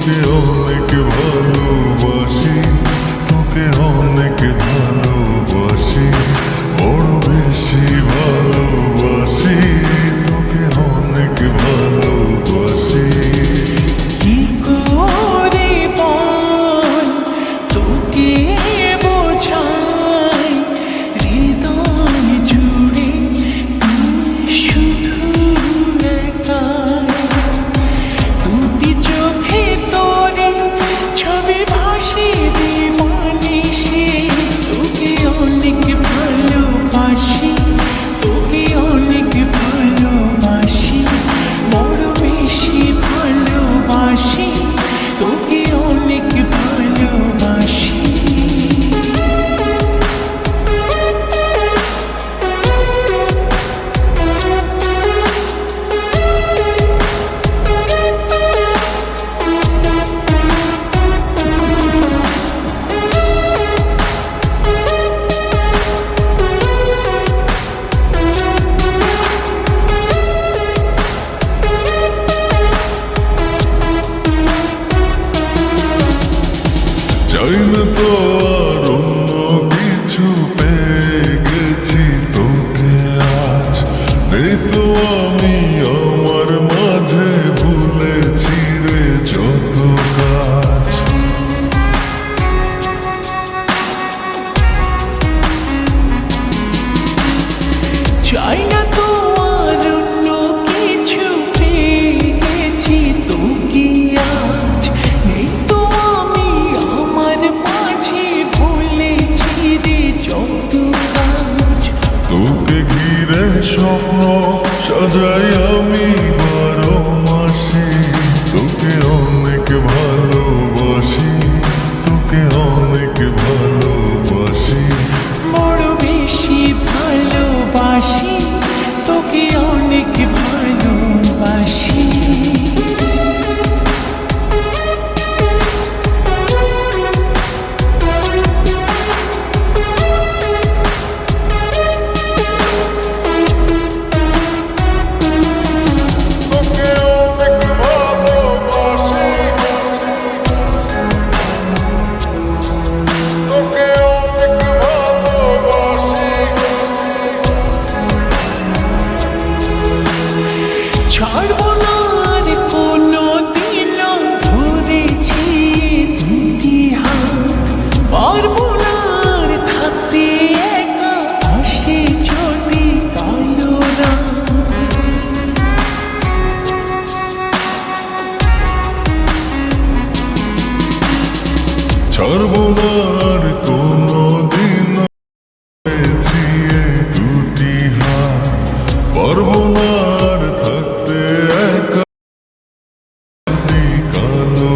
তোকে অনেক ভালোবাসি, তোকে অনেক ভালোবাসি, বড় বেশি ভালোবাসি, তোকে অনেক ভালোবাসি। কি করে বল তোকে বোঝাই, হৃদয় জুড়ে তুই শুধু একাই। দুটি চোখে তোরে ছবি ভাসে দিবানিশি, তোকে অনেক ভালোবাসি, তোকে অনেক ভালোবাসি, বড় বেশি ভালোবাসি, তোকে অনেক ভালোবাসি। চাই না তো আর অন্য কিছু, পেয়ে গেছি তোকে আজ। নেই তো আমি আমার মাঝে, ভুলেছি রে যত কাজ। চাই না তো আর অন্য কিছু, পেয়ে গেছি তোকে আজ। নেই তো আমি আমার মাঝে, ভুলেছি রে যত কাজ। তোকে ঘিরে স্বপ্ন সাজাই আমি 12 মাসে, তোকে অনেক ভালোবাসি, তোকে অনেক ভালোবাসি, বড় বেশি ভালোবাসি, তোকে অনেক ভালোবাসি। তোকে অনেক ভালোবাসি, তোকে অনেক ভালোবাসি। ছাড়বো না আর কোনো দিন, ধরেছি দুটি হাত। পারবো না আর থাকতে একা, আসে যদি কালো রাত। ছাড়বো না আর কোনো দিন, পেয়েছি এই দুটি হাত। পারবো না আর থাকতে একা, যদি কালো